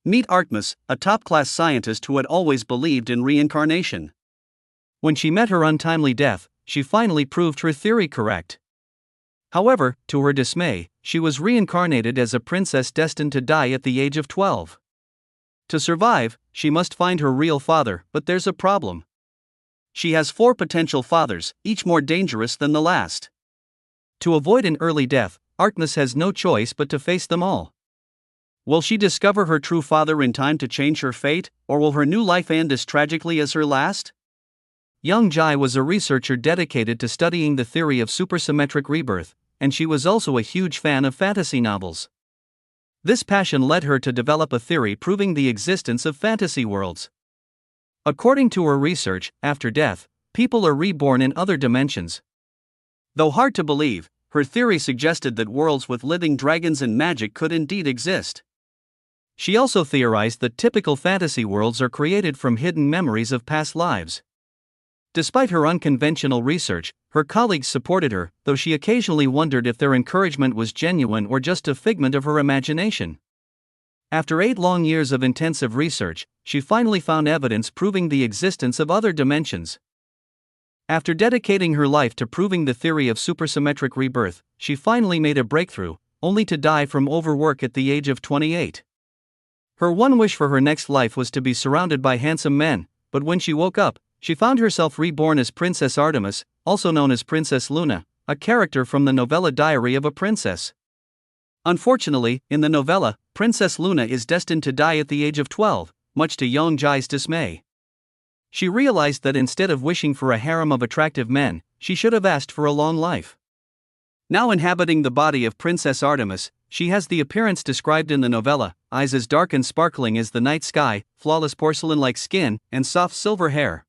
Meet Artemis, a top-class scientist who had always believed in reincarnation. When she met her untimely death, she finally proved her theory correct. However, to her dismay, she was reincarnated as a princess destined to die at the age of 12. To survive, she must find her real father, but there's a problem. She has 4 potential fathers, each more dangerous than the last. To avoid an early death, Artemis has no choice but to face them all. Will she discover her true father in time to change her fate, or will her new life end as tragically as her last? Young Jai was a researcher dedicated to studying the theory of supersymmetric rebirth, and she was also a huge fan of fantasy novels. This passion led her to develop a theory proving the existence of fantasy worlds. According to her research, after death, people are reborn in other dimensions. Though hard to believe, her theory suggested that worlds with living dragons and magic could indeed exist. She also theorized that typical fantasy worlds are created from hidden memories of past lives. Despite her unconventional research, her colleagues supported her, though she occasionally wondered if their encouragement was genuine or just a figment of her imagination. After 8 long years of intensive research, she finally found evidence proving the existence of other dimensions. After dedicating her life to proving the theory of supersymmetric rebirth, she finally made a breakthrough, only to die from overwork at the age of 28. Her one wish for her next life was to be surrounded by handsome men, but when she woke up, she found herself reborn as Princess Artemis, also known as Princess Luna, a character from the novella Diary of a Princess. Unfortunately, in the novella, Princess Luna is destined to die at the age of 12, much to young Jai's dismay. She realized that instead of wishing for a harem of attractive men, she should have asked for a long life. Now inhabiting the body of Princess Artemis, she has the appearance described in the novella, eyes as dark and sparkling as the night sky, flawless porcelain-like skin, and soft silver hair.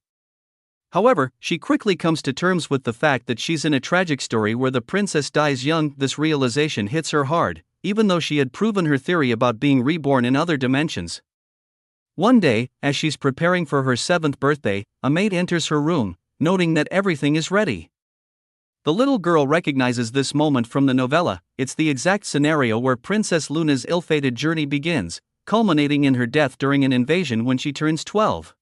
However, she quickly comes to terms with the fact that she's in a tragic story where the princess dies young. This realization hits her hard, even though she had proven her theory about being reborn in other dimensions. One day, as she's preparing for her 7th birthday, a maid enters her room, noting that everything is ready. The little girl recognizes this moment from the novella. It's the exact scenario where Princess Luna's ill-fated journey begins, culminating in her death during an invasion when she turns 12.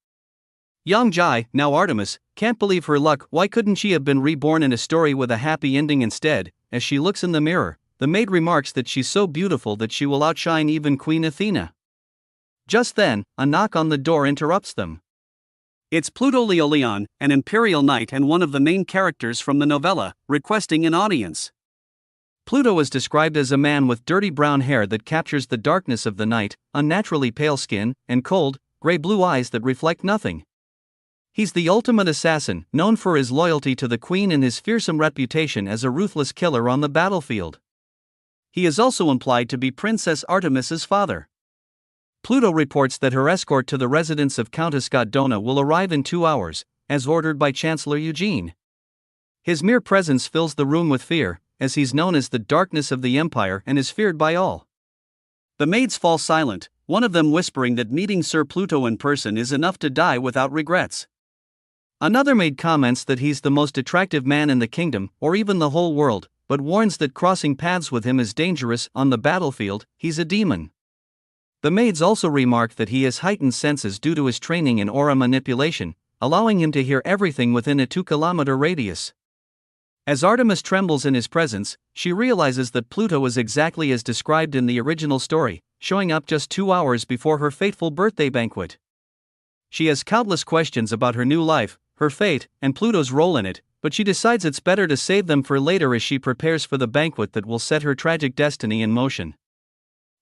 Young Jai, now Artemis, can't believe her luck. Why couldn't she have been reborn in a story with a happy ending instead? As she looks in the mirror, the maid remarks that she's so beautiful that she will outshine even Queen Athena. Just then, a knock on the door interrupts them. It's Pluto Leoleon, an imperial knight and one of the main characters from the novella, requesting an audience. Pluto is described as a man with dirty brown hair that captures the darkness of the night, unnaturally pale skin, and cold, gray-blue eyes that reflect nothing. He's the ultimate assassin, known for his loyalty to the queen and his fearsome reputation as a ruthless killer on the battlefield. He is also implied to be Princess Artemis's father. Pluto reports that her escort to the residence of Countess Goddona will arrive in 2 hours, as ordered by Chancellor Eugene. His mere presence fills the room with fear, as he's known as the darkness of the empire and is feared by all. The maids fall silent, one of them whispering that meeting Sir Pluto in person is enough to die without regrets. Another maid comments that he's the most attractive man in the kingdom, or even the whole world, but warns that crossing paths with him is dangerous. On the battlefield, he's a demon. The maids also remark that he has heightened senses due to his training in aura manipulation, allowing him to hear everything within a 2-kilometer radius. As Artemis trembles in his presence, she realizes that Pluto is exactly as described in the original story, showing up just 2 hours before her fateful birthday banquet. She has countless questions about her new life, her fate, and Pluto's role in it, but she decides it's better to save them for later as she prepares for the banquet that will set her tragic destiny in motion.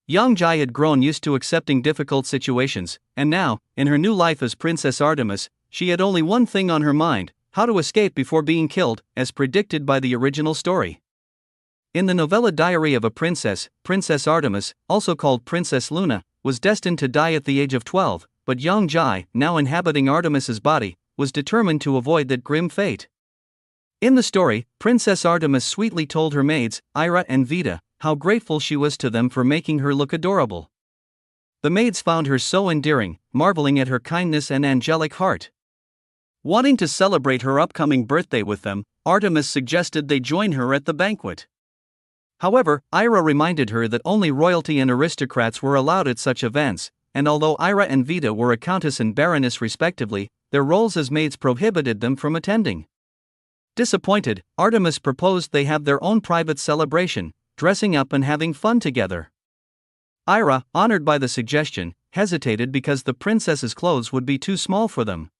Young Jai had grown used to accepting difficult situations, and now, in her new life as Princess Artemis, she had only one thing on her mind: how to escape before being killed, as predicted by the original story. In the novella Diary of a Princess, Princess Artemis, also called Princess Luna, was destined to die at the age of 12, but young Jai, now inhabiting Artemis's body, was determined to avoid that grim fate. In the story, Princess Artemis sweetly told her maids, Ira and Vita, how grateful she was to them for making her look adorable. The maids found her so endearing, marveling at her kindness and angelic heart. Wanting to celebrate her upcoming birthday with them, Artemis suggested they join her at the banquet. However, Ira reminded her that only royalty and aristocrats were allowed at such events, and although Ira and Vita were a countess and baroness respectively, their roles as maids prohibited them from attending. Disappointed, Artemis proposed they have their own private celebration, dressing up and having fun together. Ira, honored by the suggestion, hesitated because the princess's clothes would be too small for them.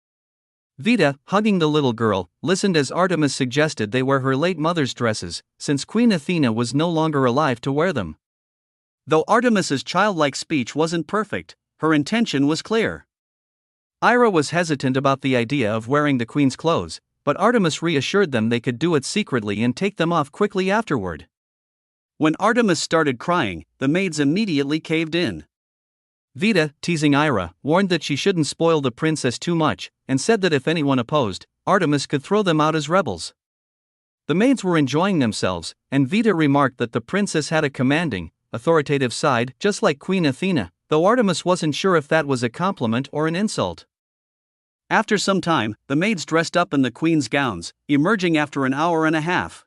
Vita, hugging the little girl, listened as Artemis suggested they wear her late mother's dresses, since Queen Athena was no longer alive to wear them. Though Artemis's childlike speech wasn't perfect, her intention was clear. Ira was hesitant about the idea of wearing the queen's clothes, but Artemis reassured them they could do it secretly and take them off quickly afterward. When Artemis started crying, the maids immediately caved in. Vita, teasing Ira, warned that she shouldn't spoil the princess too much, and said that if anyone opposed, Artemis could throw them out as rebels. The maids were enjoying themselves, and Vita remarked that the princess had a commanding, authoritative side, just like Queen Athena, though Artemis wasn't sure if that was a compliment or an insult. After some time, the maids dressed up in the queen's gowns, emerging after an hour and a half.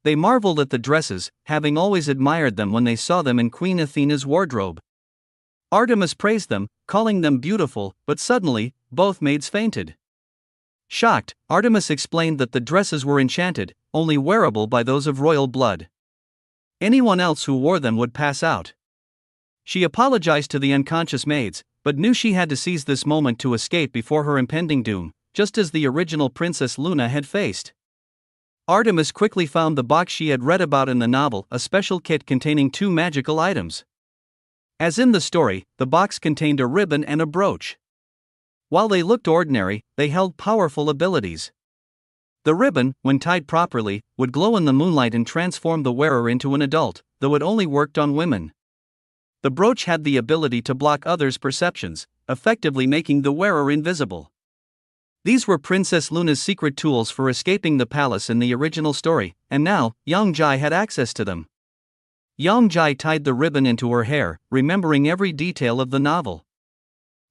They marveled at the dresses, having always admired them when they saw them in Queen Athena's wardrobe. Artemis praised them, calling them beautiful, but suddenly, both maids fainted. Shocked, Artemis explained that the dresses were enchanted, only wearable by those of royal blood. Anyone else who wore them would pass out. She apologized to the unconscious maids, but knew she had to seize this moment to escape before her impending doom, just as the original Princess Luna had faced. Artemis quickly found the box she had read about in the novel, a special kit containing 2 magical items. As in the story, the box contained a ribbon and a brooch. While they looked ordinary, they held powerful abilities. The ribbon, when tied properly, would glow in the moonlight and transform the wearer into an adult, though it only worked on women. The brooch had the ability to block others' perceptions, effectively making the wearer invisible. These were Princess Luna's secret tools for escaping the palace in the original story, and now, Yongjai had access to them. Yongjai tied the ribbon into her hair, remembering every detail of the novel.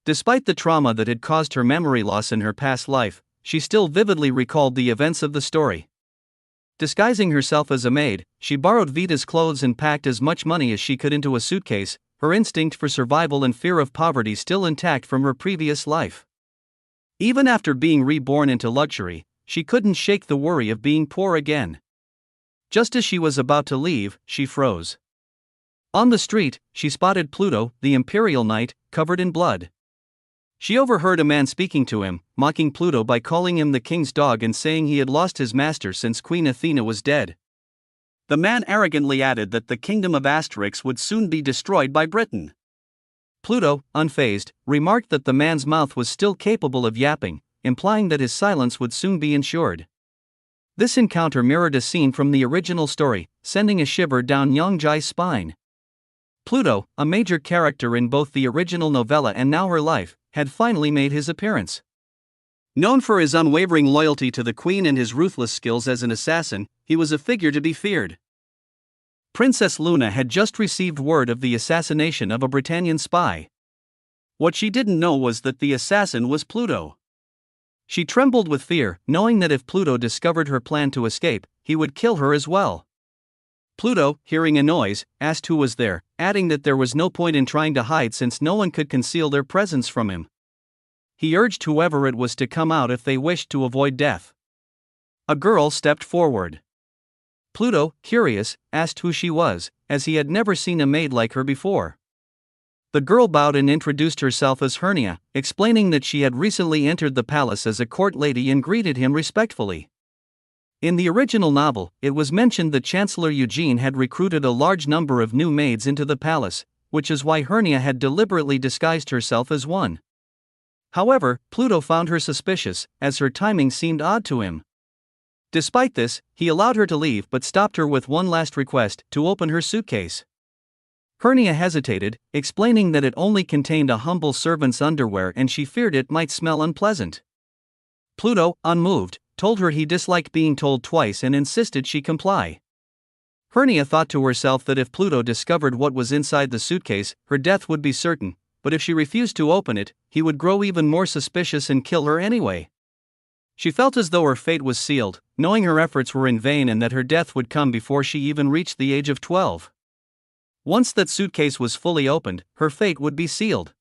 Despite the trauma that had caused her memory loss in her past life, she still vividly recalled the events of the story. Disguising herself as a maid, she borrowed Vita's clothes and packed as much money as she could into a suitcase, her instinct for survival and fear of poverty still intact from her previous life. Even after being reborn into luxury, she couldn't shake the worry of being poor again. Just as she was about to leave, she froze. On the street, she spotted Pluto, the imperial knight, covered in blood. She overheard a man speaking to him, mocking Pluto by calling him the king's dog and saying he had lost his master since Queen Athena was dead. The man arrogantly added that the kingdom of Asterix would soon be destroyed by Britain. Pluto, unfazed, remarked that the man's mouth was still capable of yapping, implying that his silence would soon be ensured. This encounter mirrored a scene from the original story, sending a shiver down Yongjai's spine. Pluto, a major character in both the original novella and now her life, had finally made his appearance. Known for his unwavering loyalty to the queen and his ruthless skills as an assassin, he was a figure to be feared. Princess Luna had just received word of the assassination of a Britannian spy. What she didn't know was that the assassin was Pluto. She trembled with fear, knowing that if Pluto discovered her plan to escape, he would kill her as well. Pluto, hearing a noise, asked who was there, adding that there was no point in trying to hide since no one could conceal their presence from him. He urged whoever it was to come out if they wished to avoid death. A girl stepped forward. Pluto, curious, asked who she was, as he had never seen a maid like her before. The girl bowed and introduced herself as Hernia, explaining that she had recently entered the palace as a court lady and greeted him respectfully. In the original novel, it was mentioned that Chancellor Eugene had recruited a large number of new maids into the palace, which is why Hernia had deliberately disguised herself as one. However, Pluto found her suspicious, as her timing seemed odd to him. Despite this, he allowed her to leave but stopped her with one last request: to open her suitcase. Hernia hesitated, explaining that it only contained a humble servant's underwear and she feared it might smell unpleasant. Pluto, unmoved, told her he disliked being told twice and insisted she comply. Hernia thought to herself that if Pluto discovered what was inside the suitcase, her death would be certain, but if she refused to open it, he would grow even more suspicious and kill her anyway. She felt as though her fate was sealed, knowing her efforts were in vain and that her death would come before she even reached the age of 12. Once that suitcase was fully opened, her fate would be sealed.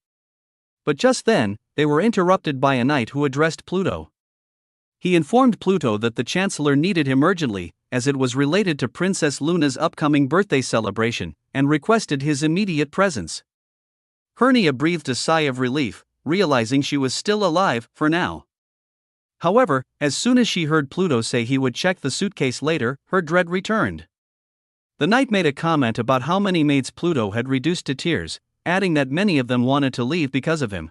But just then, they were interrupted by a knight who addressed Pluto. He informed Pluto that the Chancellor needed him urgently, as it was related to Princess Luna's upcoming birthday celebration, and requested his immediate presence. Hernia breathed a sigh of relief, realizing she was still alive, for now. However, as soon as she heard Pluto say he would check the suitcase later, her dread returned. The knight made a comment about how many maids Pluto had reduced to tears, adding that many of them wanted to leave because of him.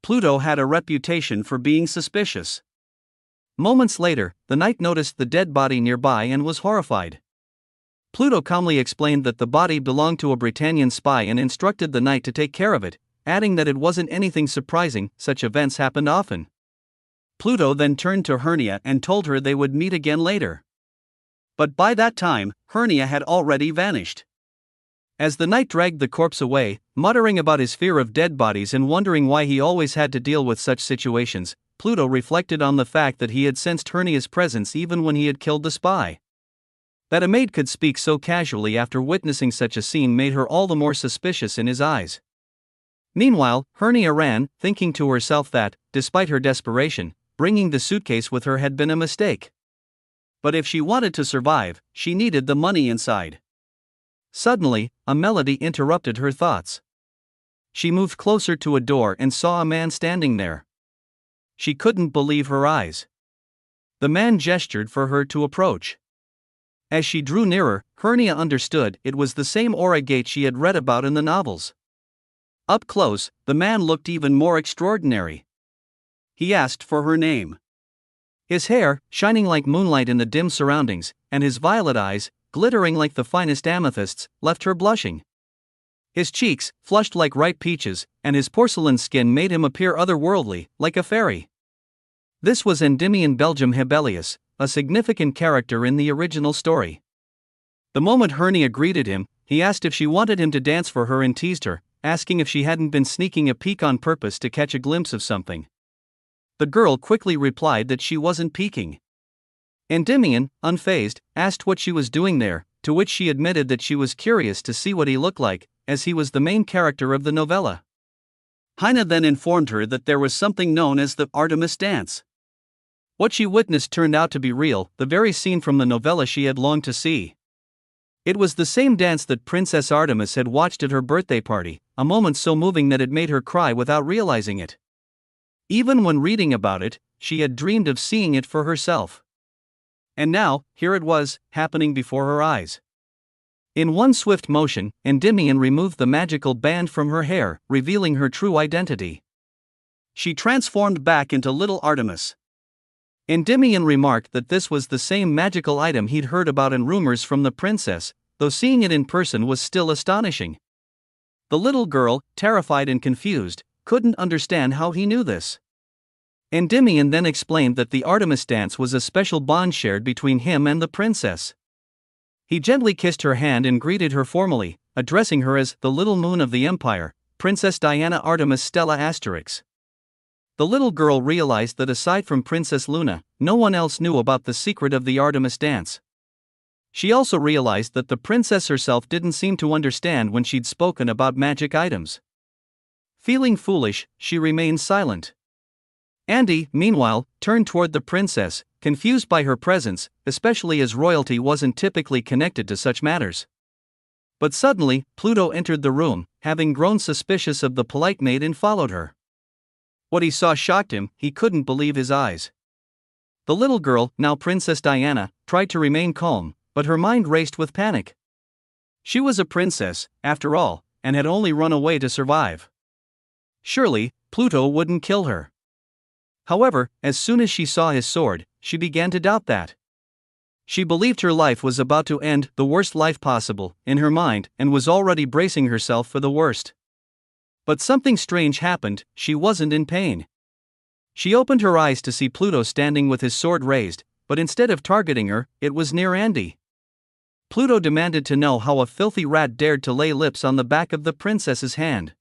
Pluto had a reputation for being suspicious. Moments later, the knight noticed the dead body nearby and was horrified. Pluto calmly explained that the body belonged to a Britannian spy and instructed the knight to take care of it, adding that it wasn't anything surprising, such events happened often. Pluto then turned to Hernia and told her they would meet again later. But by that time, Hernia had already vanished. As the knight dragged the corpse away, muttering about his fear of dead bodies and wondering why he always had to deal with such situations, Pluto reflected on the fact that he had sensed Hernia's presence even when he had killed the spy. That a maid could speak so casually after witnessing such a scene made her all the more suspicious in his eyes. Meanwhile, Hernia ran, thinking to herself that, despite her desperation, bringing the suitcase with her had been a mistake. But if she wanted to survive, she needed the money inside. Suddenly, a melody interrupted her thoughts. She moved closer to a door and saw a man standing there. She couldn't believe her eyes. The man gestured for her to approach. As she drew nearer, Hernia understood it was the same aura gate she had read about in the novels. Up close, the man looked even more extraordinary. He asked for her name. His hair, shining like moonlight in the dim surroundings, and his violet eyes, glittering like the finest amethysts, left her blushing. His cheeks, flushed like ripe peaches, and his porcelain skin made him appear otherworldly, like a fairy. This was Endymion Belgium Hebelius, a significant character in the original story. The moment Hernia greeted him, he asked if she wanted him to dance for her and teased her, asking if she hadn't been sneaking a peek on purpose to catch a glimpse of something. The girl quickly replied that she wasn't peeking. Endymion, unfazed, asked what she was doing there, to which she admitted that she was curious to see what he looked like, as he was the main character of the novella. Heine then informed her that there was something known as the Artemis dance. What she witnessed turned out to be real, the very scene from the novella she had longed to see. It was the same dance that Princess Artemis had watched at her birthday party, a moment so moving that it made her cry without realizing it. Even when reading about it, she had dreamed of seeing it for herself. And now, here it was, happening before her eyes. In one swift motion, Endymion removed the magical band from her hair, revealing her true identity. She transformed back into little Artemis. Endymion remarked that this was the same magical item he'd heard about in rumors from the princess, though seeing it in person was still astonishing. The little girl, terrified and confused, couldn't understand how he knew this. Endymion then explained that the Artemis dance was a special bond shared between him and the princess. He gently kissed her hand and greeted her formally, addressing her as the Little Moon of the Empire, Princess Diana Artemis Stella Asterix. The little girl realized that aside from Princess Luna, no one else knew about the secret of the Artemis dance. She also realized that the princess herself didn't seem to understand when she'd spoken about magic items. Feeling foolish, she remained silent. Andy, meanwhile, turned toward the princess, confused by her presence, especially as royalty wasn't typically connected to such matters. But suddenly, Pluto entered the room, having grown suspicious of the polite maid and followed her. What he saw shocked him, he couldn't believe his eyes. The little girl, now Princess Diana, tried to remain calm, but her mind raced with panic. She was a princess, after all, and had only run away to survive. Surely, Pluto wouldn't kill her. However, as soon as she saw his sword, she began to doubt that. She believed her life was about to end, the worst life possible, in her mind, and was already bracing herself for the worst. But something strange happened, she wasn't in pain. She opened her eyes to see Pluto standing with his sword raised, but instead of targeting her, it was near Andy. Pluto demanded to know how a filthy rat dared to lay lips on the back of the princess's hand.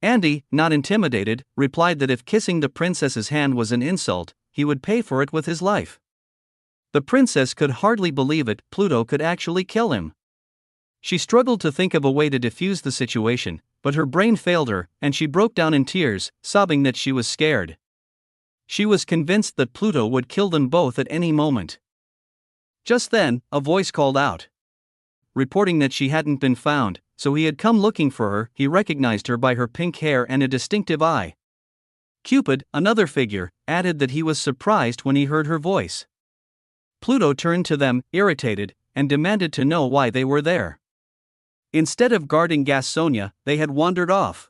Andy, not intimidated, replied that if kissing the princess's hand was an insult, he would pay for it with his life. The princess could hardly believe it, Pluto could actually kill him. She struggled to think of a way to defuse the situation, but her brain failed her, and she broke down in tears, sobbing that she was scared. She was convinced that Pluto would kill them both at any moment. Just then, a voice called out, reporting that she hadn't been found, so he had come looking for her. He recognized her by her pink hair and a distinctive eye. Cupid, another figure, added that he was surprised when he heard her voice. Pluto turned to them, irritated, and demanded to know why they were there. Instead of guarding Gasonia, they had wandered off.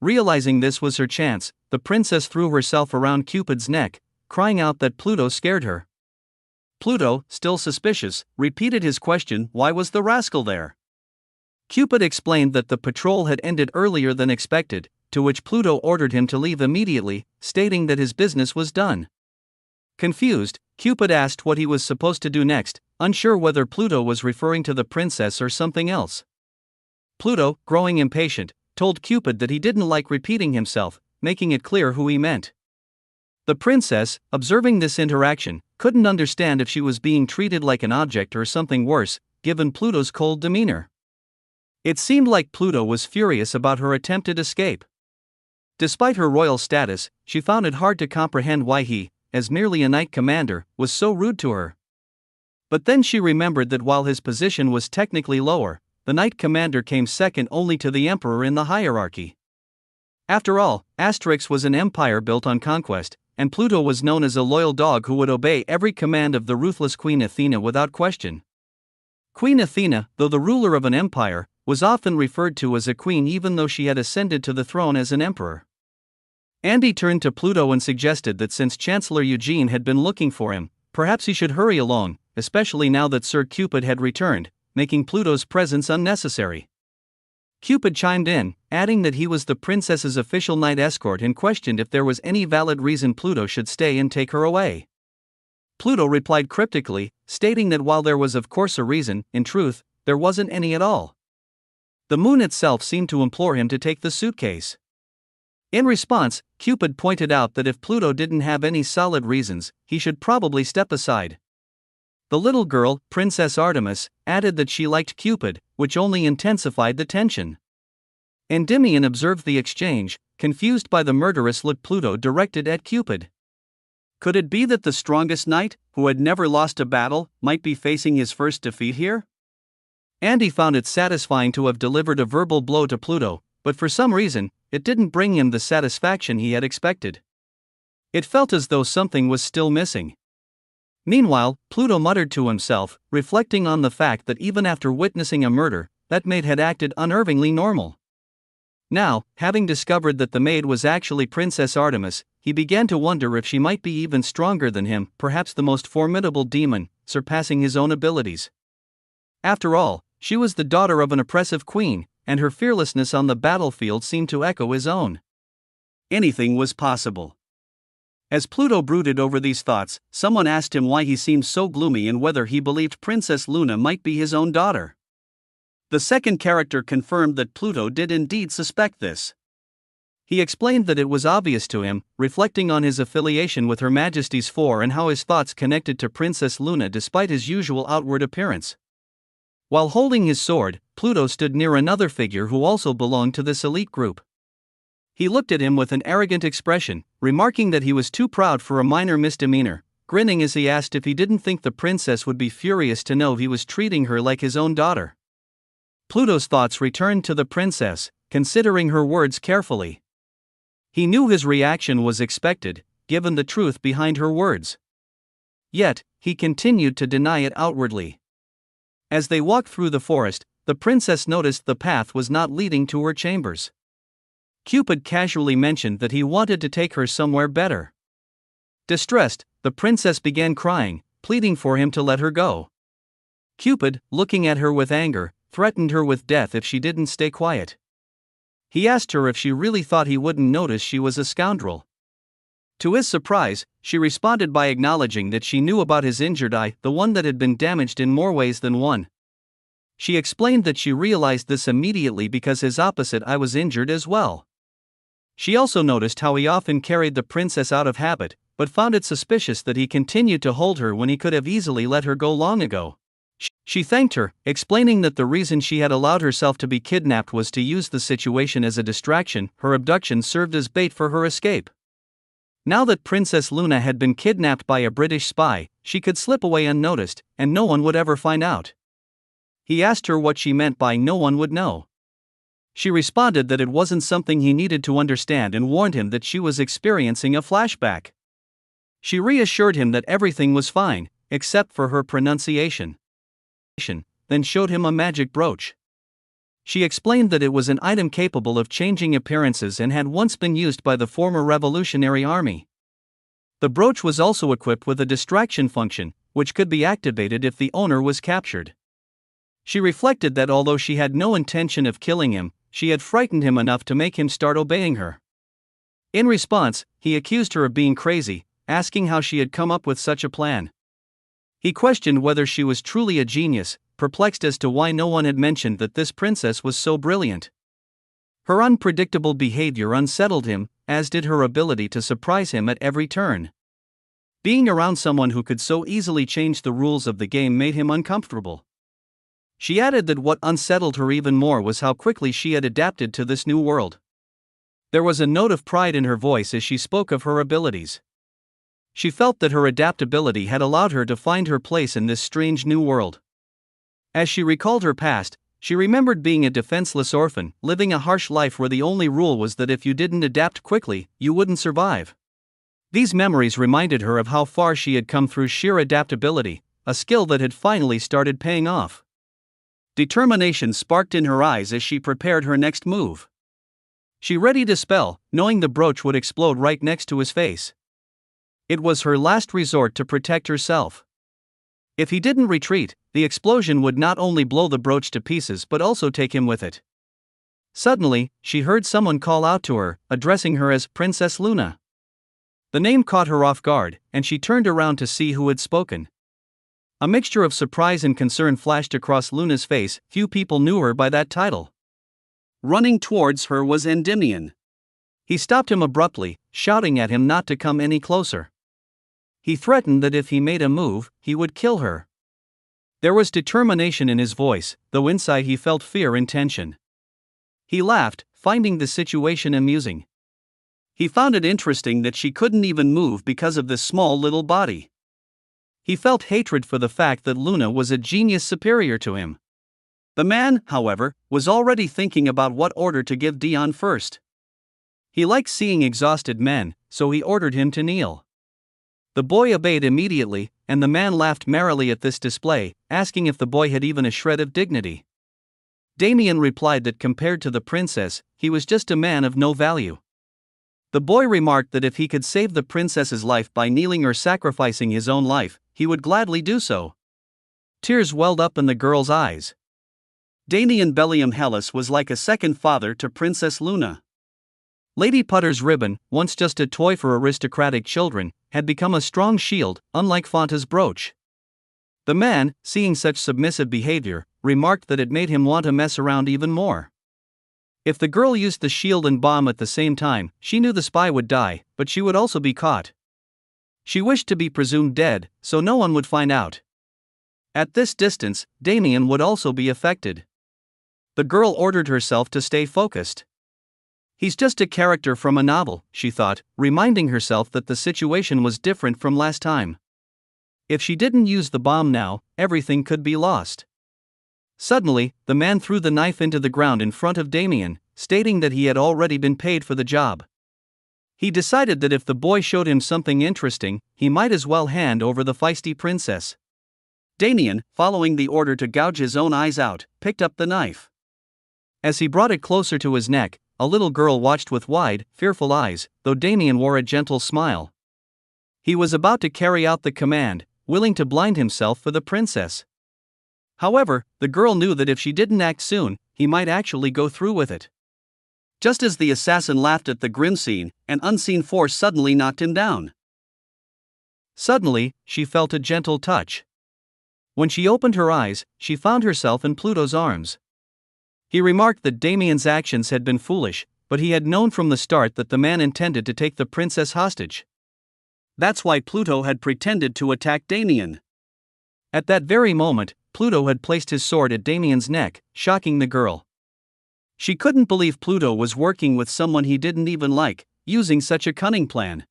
Realizing this was her chance, the princess threw herself around Cupid's neck, crying out that Pluto scared her. Pluto, still suspicious, repeated his question, why was the rascal there? Cupid explained that the patrol had ended earlier than expected, to which Pluto ordered him to leave immediately, stating that his business was done. Confused, Cupid asked what he was supposed to do next, unsure whether Pluto was referring to the princess or something else. Pluto, growing impatient, told Cupid that he didn't like repeating himself, making it clear who he meant. The princess, observing this interaction, couldn't understand if she was being treated like an object or something worse, given Pluto's cold demeanor. It seemed like Pluto was furious about her attempted escape. Despite her royal status, she found it hard to comprehend why he, as merely a knight commander, was so rude to her. But then she remembered that while his position was technically lower, the knight commander came second only to the emperor in the hierarchy. After all, Asterix was an empire built on conquest, and Pluto was known as a loyal dog who would obey every command of the ruthless Queen Athena without question. Queen Athena, though the ruler of an empire, was often referred to as a queen even though she had ascended to the throne as an emperor. Andy turned to Pluto and suggested that since Chancellor Eugene had been looking for him, perhaps he should hurry along, especially now that Sir Cupid had returned, making Pluto's presence unnecessary. Cupid chimed in, adding that he was the princess's official knight escort and questioned if there was any valid reason Pluto should stay and take her away. Pluto replied cryptically, stating that while there was of course a reason, in truth, there wasn't any at all. The moon itself seemed to implore him to take the suitcase. In response, Cupid pointed out that if Pluto didn't have any solid reasons, he should probably step aside. The little girl, Princess Artemis, added that she liked Cupid, which only intensified the tension. Endymion observed the exchange, confused by the murderous look Pluto directed at Cupid. Could it be that the strongest knight, who had never lost a battle, might be facing his first defeat here? Andy found it satisfying to have delivered a verbal blow to Pluto, but for some reason, it didn't bring him the satisfaction he had expected. It felt as though something was still missing. Meanwhile, Pluto muttered to himself, reflecting on the fact that even after witnessing a murder, that maid had acted unnervingly normal. Now, having discovered that the maid was actually Princess Artemis, he began to wonder if she might be even stronger than him, perhaps the most formidable demon, surpassing his own abilities. After all, she was the daughter of an oppressive queen, and her fearlessness on the battlefield seemed to echo his own. Anything was possible. As Pluto brooded over these thoughts, someone asked him why he seemed so gloomy and whether he believed Princess Luna might be his own daughter. The second character confirmed that Pluto did indeed suspect this. He explained that it was obvious to him, reflecting on his affiliation with Her Majesty's Four and how his thoughts connected to Princess Luna despite his usual outward appearance. While holding his sword, Pluto stood near another figure who also belonged to this elite group. He looked at him with an arrogant expression, remarking that he was too proud for a minor misdemeanor, grinning as he asked if he didn't think the princess would be furious to know he was treating her like his own daughter. Pluto's thoughts returned to the princess, considering her words carefully. He knew his reaction was expected, given the truth behind her words. Yet, he continued to deny it outwardly. As they walked through the forest, the princess noticed the path was not leading to her chambers. Cupid casually mentioned that he wanted to take her somewhere better. Distressed, the princess began crying, pleading for him to let her go. Cupid, looking at her with anger, threatened her with death if she didn't stay quiet. He asked her if she really thought he wouldn't notice she was a scoundrel. To his surprise, she responded by acknowledging that she knew about his injured eye, the one that had been damaged in more ways than one. She explained that she realized this immediately because his opposite eye was injured as well. She also noticed how he often carried the princess out of habit, but found it suspicious that he continued to hold her when he could have easily let her go long ago. She thanked her, explaining that the reason she had allowed herself to be kidnapped was to use the situation as a distraction. Her abduction served as bait for her escape. Now that Princess Luna had been kidnapped by a British spy, she could slip away unnoticed, and no one would ever find out. He asked her what she meant by no one would know. She responded that it wasn't something he needed to understand and warned him that she was experiencing a flashback. She reassured him that everything was fine, except for her pronunciation. Then showed him a magic brooch. She explained that it was an item capable of changing appearances and had once been used by the former Revolutionary Army. The brooch was also equipped with a distraction function, which could be activated if the owner was captured. She reflected that although she had no intention of killing him, she had frightened him enough to make him start obeying her. In response, he accused her of being crazy, asking how she had come up with such a plan. He questioned whether she was truly a genius, perplexed as to why no one had mentioned that this princess was so brilliant. Her unpredictable behavior unsettled him, as did her ability to surprise him at every turn. Being around someone who could so easily change the rules of the game made him uncomfortable. She added that what unsettled her even more was how quickly she had adapted to this new world. There was a note of pride in her voice as she spoke of her abilities. She felt that her adaptability had allowed her to find her place in this strange new world. As she recalled her past, she remembered being a defenseless orphan, living a harsh life where the only rule was that if you didn't adapt quickly, you wouldn't survive. These memories reminded her of how far she had come through sheer adaptability, a skill that had finally started paying off. Determination sparked in her eyes as she prepared her next move. She readied a spell, knowing the brooch would explode right next to his face. It was her last resort to protect herself. If he didn't retreat, the explosion would not only blow the brooch to pieces but also take him with it. Suddenly, she heard someone call out to her, addressing her as Princess Luna. The name caught her off guard, and she turned around to see who had spoken. A mixture of surprise and concern flashed across Luna's face. Few people knew her by that title. Running towards her was Endymion. He stopped him abruptly, shouting at him not to come any closer. He threatened that if he made a move, he would kill her. There was determination in his voice, though inside he felt fear and tension. He laughed, finding the situation amusing. He found it interesting that she couldn't even move because of this small little body. He felt hatred for the fact that Luna was a genius superior to him. The man, however, was already thinking about what order to give Dion first. He liked seeing exhausted men, so he ordered him to kneel. The boy obeyed immediately, and the man laughed merrily at this display, asking if the boy had even a shred of dignity. Damien replied that compared to the princess, he was just a man of no value. The boy remarked that if he could save the princess's life by kneeling or sacrificing his own life, he would gladly do so. Tears welled up in the girl's eyes. Damien Bellium Hellas was like a second father to Princess Luna. Lady Putter's ribbon, once just a toy for aristocratic children, had become a strong shield, unlike Fanta's brooch. The man, seeing such submissive behavior, remarked that it made him want to mess around even more. If the girl used the shield and bomb at the same time, she knew the spy would die, but she would also be caught. She wished to be presumed dead, so no one would find out. At this distance, Damien would also be affected. The girl ordered herself to stay focused. He's just a character from a novel, she thought, reminding herself that the situation was different from last time. If she didn't use the bomb now, everything could be lost. Suddenly, the man threw the knife into the ground in front of Damien, stating that he had already been paid for the job. He decided that if the boy showed him something interesting, he might as well hand over the feisty princess. Damien, following the order to gouge his own eyes out, picked up the knife. As he brought it closer to his neck, a little girl watched with wide, fearful eyes, though Damien wore a gentle smile. He was about to carry out the command, willing to blind himself for the princess. However, the girl knew that if she didn't act soon, he might actually go through with it. Just as the assassin laughed at the grim scene, an unseen force suddenly knocked him down. Suddenly, she felt a gentle touch. When she opened her eyes, she found herself in Pluto's arms. He remarked that Damien's actions had been foolish, but he had known from the start that the man intended to take the princess hostage. That's why Pluto had pretended to attack Damien. At that very moment, Pluto had placed his sword at Damien's neck, shocking the girl. She couldn't believe Pluto was working with someone he didn't even like, using such a cunning plan.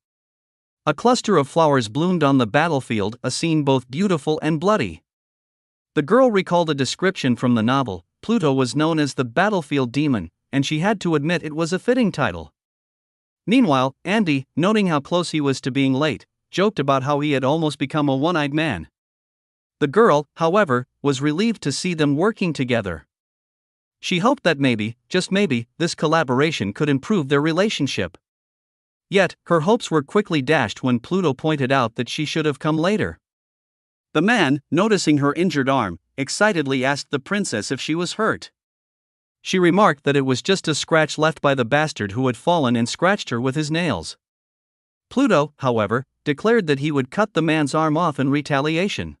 A cluster of flowers bloomed on the battlefield, a scene both beautiful and bloody. The girl recalled a description from the novel. Pluto was known as the battlefield demon, and she had to admit it was a fitting title. Meanwhile, Andy, noting how close he was to being late, joked about how he had almost become a one-eyed man. The girl, however, was relieved to see them working together. She hoped that maybe, just maybe, this collaboration could improve their relationship. Yet, her hopes were quickly dashed when Pluto pointed out that she should have come later. The man, noticing her injured arm, excitedly asked the princess if she was hurt. She remarked that it was just a scratch left by the bastard who had fallen and scratched her with his nails. Pluto, however, declared that he would cut the man's arm off in retaliation.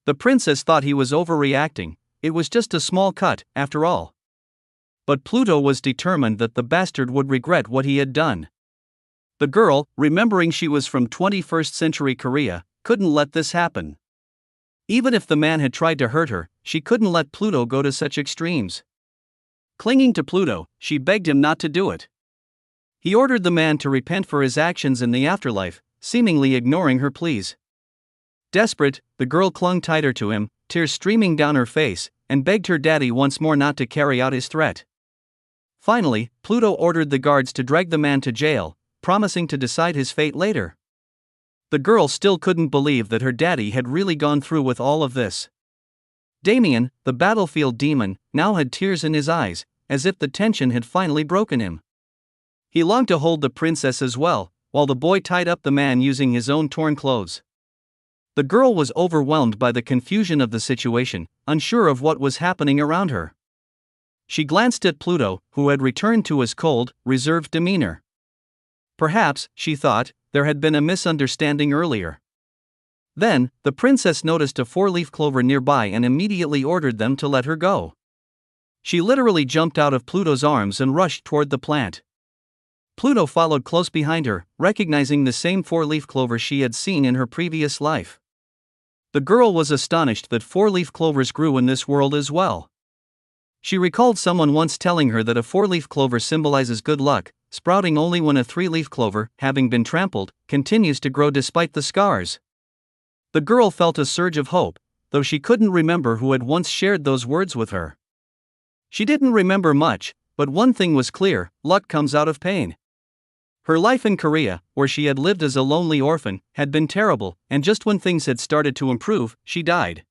The princess thought he was overreacting. It was just a small cut, after all. But Pluto was determined that the bastard would regret what he had done. The girl, remembering she was from 21st century Korea, couldn't let this happen. Even if the man had tried to hurt her, she couldn't let Pluto go to such extremes. Clinging to Pluto, she begged him not to do it. He ordered the man to repent for his actions in the afterlife, seemingly ignoring her pleas. Desperate, the girl clung tighter to him, tears streaming down her face, and begged her daddy once more not to carry out his threat. Finally, Pluto ordered the guards to drag the man to jail, promising to decide his fate later. The girl still couldn't believe that her daddy had really gone through with all of this. Damien, the battlefield demon, now had tears in his eyes, as if the tension had finally broken him. He longed to hold the princess as well, while the boy tied up the man using his own torn clothes. The girl was overwhelmed by the confusion of the situation, unsure of what was happening around her. She glanced at Pluto, who had returned to his cold, reserved demeanor. Perhaps, she thought, there had been a misunderstanding earlier. Then, the princess noticed a four-leaf clover nearby and immediately ordered them to let her go. She literally jumped out of Pluto's arms and rushed toward the plant. Pluto followed close behind her, recognizing the same four-leaf clover she had seen in her previous life. The girl was astonished that four-leaf clovers grew in this world as well. She recalled someone once telling her that a four-leaf clover symbolizes good luck, sprouting only when a three-leaf clover, having been trampled, continues to grow despite the scars. The girl felt a surge of hope, though she couldn't remember who had once shared those words with her. She didn't remember much, but one thing was clear: luck comes out of pain. Her life in Korea, where she had lived as a lonely orphan, had been terrible, and just when things had started to improve, she died.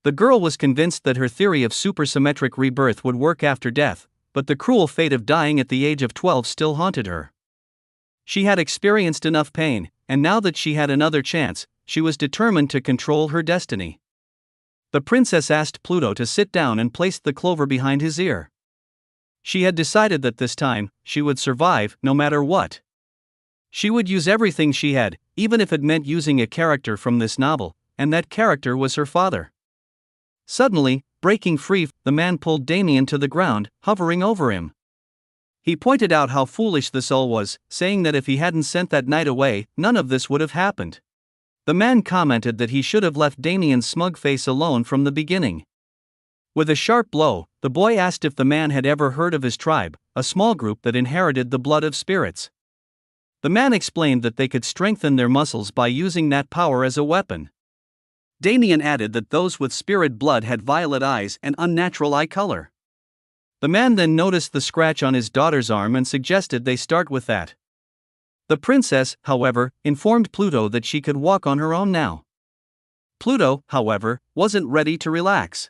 The girl was convinced that her theory of supersymmetric rebirth would work after death, but the cruel fate of dying at the age of 12 still haunted her. She had experienced enough pain, and now that she had another chance, she was determined to control her destiny. The princess asked Pluto to sit down and placed the clover behind his ear. She had decided that this time, she would survive, no matter what. She would use everything she had, even if it meant using a character from this novel, and that character was her father. Suddenly, breaking free, the man pulled Damien to the ground, hovering over him. He pointed out how foolish this all was, saying that if he hadn't sent that knight away, none of this would have happened. The man commented that he should have left Damien's smug face alone from the beginning. With a sharp blow, the boy asked if the man had ever heard of his tribe, a small group that inherited the blood of spirits. The man explained that they could strengthen their muscles by using that power as a weapon. Damien added that those with spirit blood had violet eyes and unnatural eye color. The man then noticed the scratch on his daughter's arm and suggested they start with that. The princess, however, informed Pluto that she could walk on her own now. Pluto, however, wasn't ready to relax.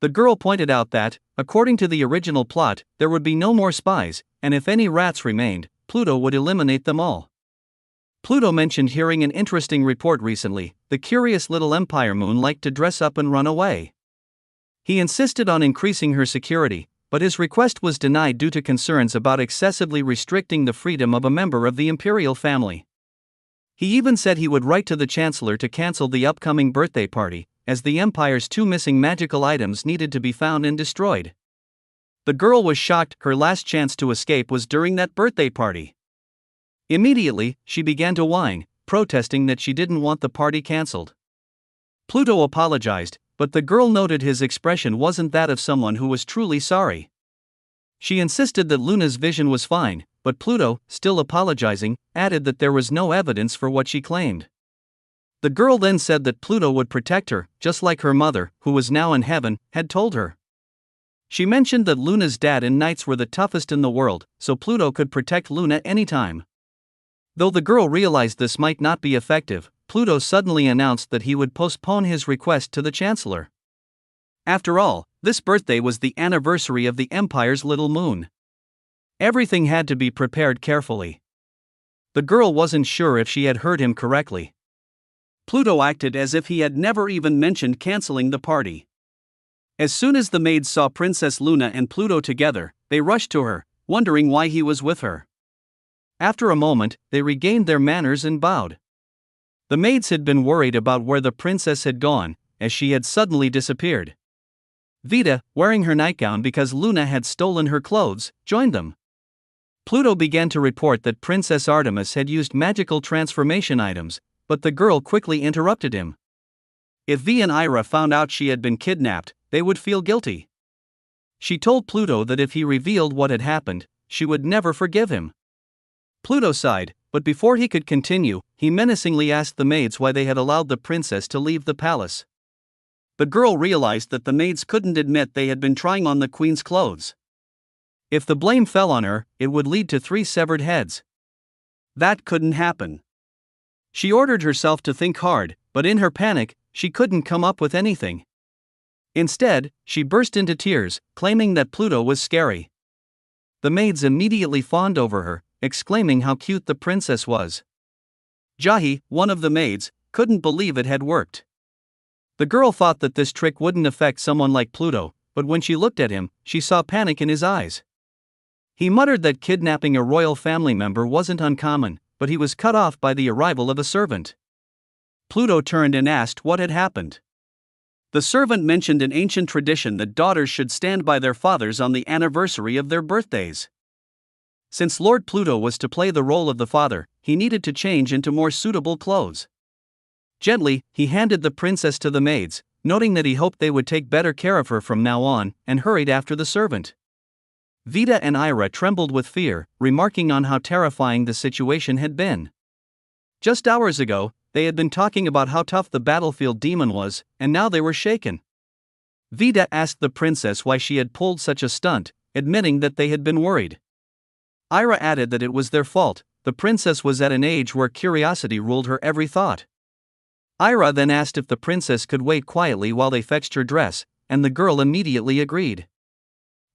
The girl pointed out that, according to the original plot, there would be no more spies, and if any rats remained, Pluto would eliminate them all. Pluto mentioned hearing an interesting report recently: the curious little Empire Moon liked to dress up and run away. He insisted on increasing her security, but his request was denied due to concerns about excessively restricting the freedom of a member of the imperial family. He even said he would write to the chancellor to cancel the upcoming birthday party, as the Empire's two missing magical items needed to be found and destroyed. The girl was shocked. Her last chance to escape was during that birthday party. Immediately, she began to whine, protesting that she didn't want the party cancelled. Pluto apologized, but the girl noted his expression wasn't that of someone who was truly sorry. She insisted that Luna's vision was fine, but Pluto, still apologizing, added that there was no evidence for what she claimed. The girl then said that Pluto would protect her, just like her mother, who was now in heaven, had told her. She mentioned that Luna's dad and knights were the toughest in the world, so Pluto could protect Luna anytime. Though the girl realized this might not be effective, Pluto suddenly announced that he would postpone his request to the Chancellor. After all, this birthday was the anniversary of the Empire's little moon. Everything had to be prepared carefully. The girl wasn't sure if she had heard him correctly. Pluto acted as if he had never even mentioned canceling the party. As soon as the maids saw Princess Luna and Pluto together, they rushed to her, wondering why he was with her. After a moment, they regained their manners and bowed. The maids had been worried about where the princess had gone, as she had suddenly disappeared. Vita, wearing her nightgown because Luna had stolen her clothes, joined them. Pluto began to report that Princess Artemis had used magical transformation items, but the girl quickly interrupted him. If Vi and Ira found out she had been kidnapped, they would feel guilty. She told Pluto that if he revealed what had happened, she would never forgive him. Pluto sighed, but before he could continue, he menacingly asked the maids why they had allowed the princess to leave the palace. The girl realized that the maids couldn't admit they had been trying on the queen's clothes. If the blame fell on her, it would lead to 3 severed heads. That couldn't happen. She ordered herself to think hard, but in her panic, she couldn't come up with anything. Instead, she burst into tears, claiming that Pluto was scary. The maids immediately fawned over her, exclaiming how cute the princess was. Jahi, one of the maids, couldn't believe it had worked. The girl thought that this trick wouldn't affect someone like Pluto, but when she looked at him, she saw panic in his eyes. He muttered that kidnapping a royal family member wasn't uncommon, but he was cut off by the arrival of a servant. Pluto turned and asked what had happened. The servant mentioned an ancient tradition that daughters should stand by their fathers on the anniversary of their birthdays. Since Lord Pluto was to play the role of the father, he needed to change into more suitable clothes. Gently, he handed the princess to the maids, noting that he hoped they would take better care of her from now on, and hurried after the servant. Vita and Ira trembled with fear, remarking on how terrifying the situation had been. Just hours ago, they had been talking about how tough the battlefield demon was, and now they were shaken. Vita asked the princess why she had pulled such a stunt, admitting that they had been worried. Ira added that it was their fault. The princess was at an age where curiosity ruled her every thought. Ira then asked if the princess could wait quietly while they fetched her dress, and the girl immediately agreed.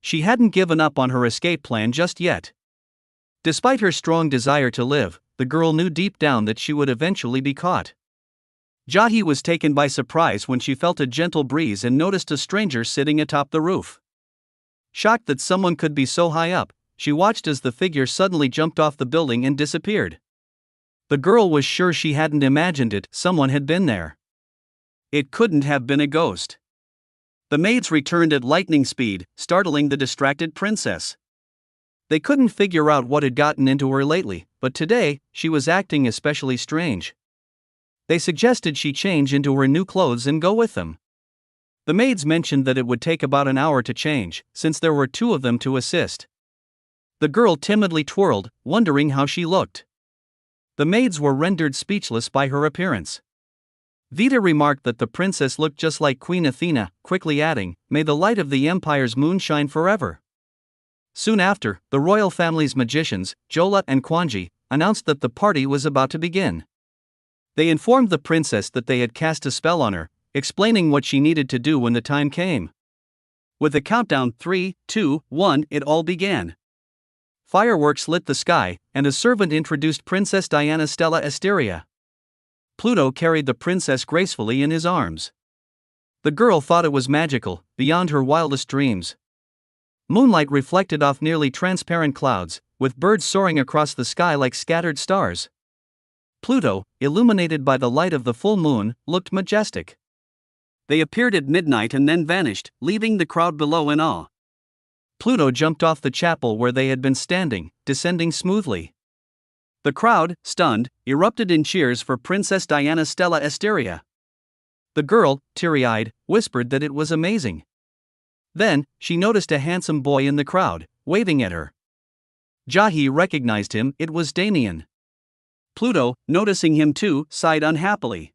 She hadn't given up on her escape plan just yet. Despite her strong desire to live, the girl knew deep down that she would eventually be caught. Jahi was taken by surprise when she felt a gentle breeze and noticed a stranger sitting atop the roof. Shocked that someone could be so high up, she watched as the figure suddenly jumped off the building and disappeared. The girl was sure she hadn't imagined it, someone had been there. It couldn't have been a ghost. The maids returned at lightning speed, startling the distracted princess. They couldn't figure out what had gotten into her lately, but today, she was acting especially strange. They suggested she change into her new clothes and go with them. The maids mentioned that it would take about an hour to change, since there were 2 of them to assist. The girl timidly twirled, wondering how she looked. The maids were rendered speechless by her appearance. Vita remarked that the princess looked just like Queen Athena, quickly adding, "May the light of the Empire's moon shine forever." Soon after, the royal family's magicians, Jola and Kwanji, announced that the party was about to begin. They informed the princess that they had cast a spell on her, explaining what she needed to do when the time came. With a countdown 3, 2, 1, it all began. Fireworks lit the sky, and a servant introduced Princess Diana Stella Asteria. Pluto carried the princess gracefully in his arms. The girl thought it was magical, beyond her wildest dreams. Moonlight reflected off nearly transparent clouds, with birds soaring across the sky like scattered stars. Pluto, illuminated by the light of the full moon, looked majestic. They appeared at midnight and then vanished, leaving the crowd below in awe. Pluto jumped off the chapel where they had been standing, descending smoothly. The crowd, stunned, erupted in cheers for Princess Diana Stella Asteria. The girl, teary-eyed, whispered that it was amazing. Then, she noticed a handsome boy in the crowd, waving at her. Jahi recognized him, it was Damien. Pluto, noticing him too, sighed unhappily.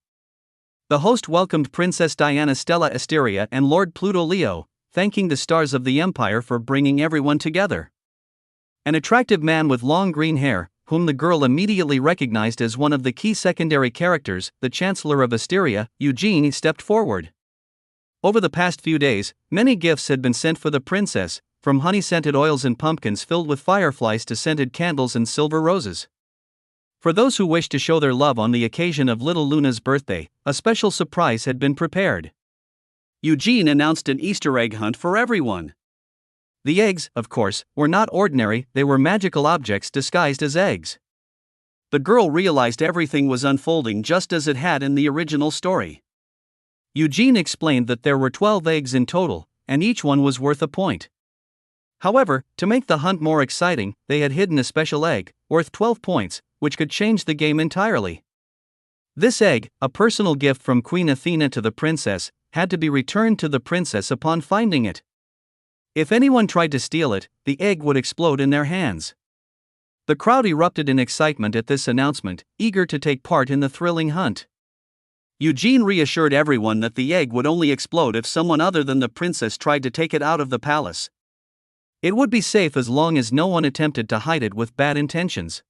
The host welcomed Princess Diana Stella Asteria and Lord Pluto Leo, thanking the stars of the Empire for bringing everyone together. An attractive man with long green hair, whom the girl immediately recognized as one of the key secondary characters, the Chancellor of Asteria, Eugene, stepped forward. Over the past few days, many gifts had been sent for the princess, from honey-scented oils and pumpkins filled with fireflies to scented candles and silver roses. For those who wished to show their love on the occasion of little Luna's birthday, a special surprise had been prepared. Eugene announced an Easter egg hunt for everyone. The eggs, of course, were not ordinary, they were magical objects disguised as eggs. The girl realized everything was unfolding just as it had in the original story. Eugene explained that there were 12 eggs in total, and each one was worth a point. However, to make the hunt more exciting, they had hidden a special egg, worth 12 points, which could change the game entirely. This egg, a personal gift from Queen Athena to the princess, had to be returned to the princess upon finding it. If anyone tried to steal it, the egg would explode in their hands. The crowd erupted in excitement at this announcement, eager to take part in the thrilling hunt. Eugene reassured everyone that the egg would only explode if someone other than the princess tried to take it out of the palace. It would be safe as long as no one attempted to hide it with bad intentions.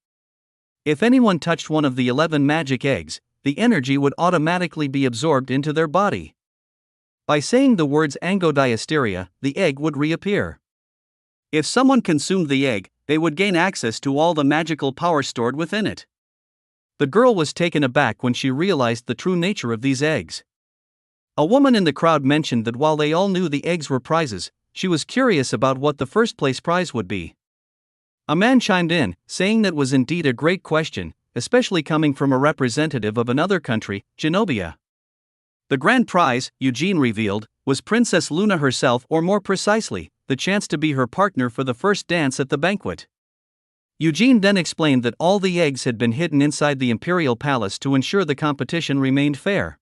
If anyone touched one of the 11 magic eggs, the energy would automatically be absorbed into their body. By saying the words Angodiasteria, the egg would reappear. If someone consumed the egg, they would gain access to all the magical power stored within it. The girl was taken aback when she realized the true nature of these eggs. A woman in the crowd mentioned that while they all knew the eggs were prizes, she was curious about what the first place prize would be. A man chimed in, saying that was indeed a great question, especially coming from a representative of another country, Genobia. The grand prize, Eugene revealed, was Princess Luna herself, or more precisely, the chance to be her partner for the first dance at the banquet. Eugene then explained that all the eggs had been hidden inside the imperial palace to ensure the competition remained fair.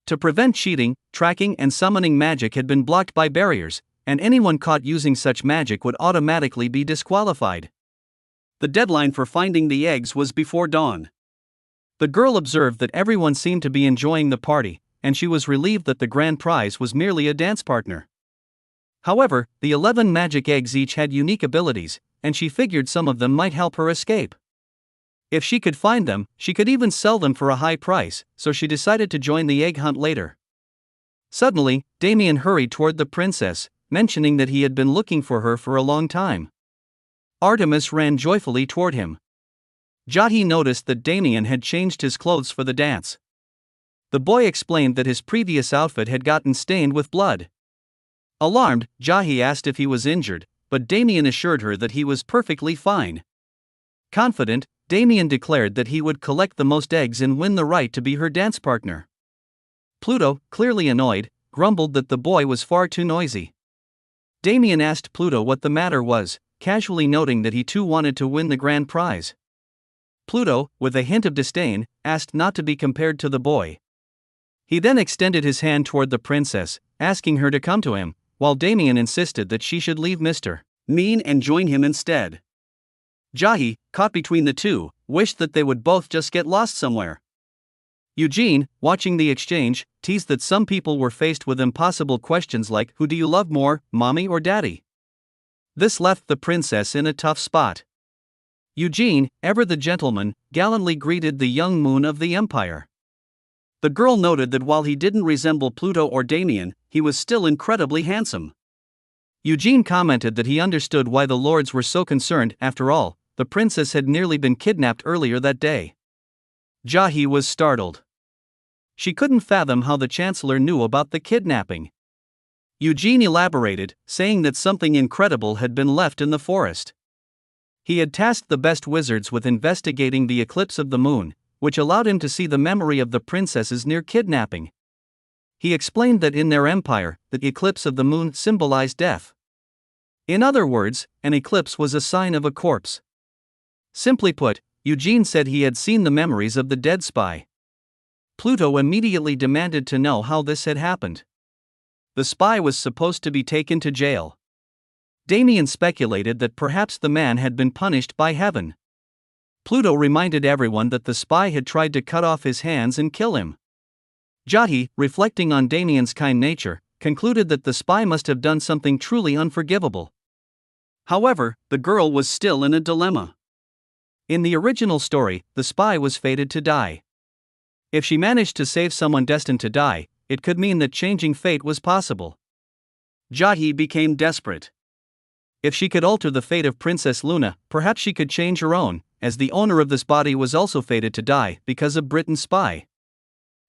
To prevent cheating, tracking and summoning magic had been blocked by barriers, and anyone caught using such magic would automatically be disqualified. The deadline for finding the eggs was before dawn. The girl observed that everyone seemed to be enjoying the party, and she was relieved that the grand prize was merely a dance partner. However, the 11 magic eggs each had unique abilities, and she figured some of them might help her escape. If she could find them, she could even sell them for a high price, so she decided to join the egg hunt later. Suddenly, Damien hurried toward the princess, mentioning that he had been looking for her for a long time. Artemis ran joyfully toward him. Jahi noticed that Damien had changed his clothes for the dance. The boy explained that his previous outfit had gotten stained with blood. Alarmed, Jahi asked if he was injured, but Damien assured her that he was perfectly fine. Confident, Damien declared that he would collect the most eggs and win the right to be her dance partner. Pluto, clearly annoyed, grumbled that the boy was far too noisy. Damien asked Pluto what the matter was, casually noting that he too wanted to win the grand prize. Pluto, with a hint of disdain, asked not to be compared to the boy. He then extended his hand toward the princess, asking her to come to him, while Damien insisted that she should leave Mr. Mean and join him instead. Jahi, caught between the two, wished that they would both just get lost somewhere. Eugene, watching the exchange, teased that some people were faced with impossible questions like, who do you love more, mommy or daddy? This left the princess in a tough spot. Eugene, ever the gentleman, gallantly greeted the young moon of the empire. The girl noted that while he didn't resemble Pluto or Damien, he was still incredibly handsome. Eugene commented that he understood why the lords were so concerned. After all, the princess had nearly been kidnapped earlier that day. Jahi was startled. She couldn't fathom how the chancellor knew about the kidnapping. Eugene elaborated, saying that something incredible had been left in the forest. He had tasked the best wizards with investigating the eclipse of the moon, which allowed him to see the memory of the princess's near kidnapping. He explained that in their empire, the eclipse of the moon symbolized death. In other words, an eclipse was a sign of a corpse. Simply put, Eugene said he had seen the memories of the dead spy. Pluto immediately demanded to know how this had happened. The spy was supposed to be taken to jail. Damien speculated that perhaps the man had been punished by heaven. Pluto reminded everyone that the spy had tried to cut off his hands and kill him. Jati, reflecting on Damien's kind nature, concluded that the spy must have done something truly unforgivable. However, the girl was still in a dilemma. In the original story, the spy was fated to die. If she managed to save someone destined to die, it could mean that changing fate was possible. Jati became desperate. If she could alter the fate of Princess Luna, perhaps she could change her own, as the owner of this body was also fated to die because of Britain's spy.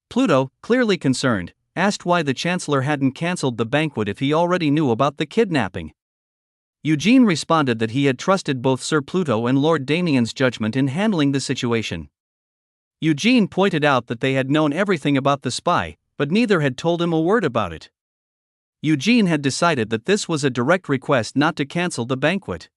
Pluto, clearly concerned, asked why the Chancellor hadn't cancelled the banquet if he already knew about the kidnapping. Eugene responded that he had trusted both Sir Pluto and Lord Damien's judgment in handling the situation. Eugene pointed out that they had known everything about the spy, but neither had told him a word about it. Eugene had decided that this was a direct request not to cancel the banquet.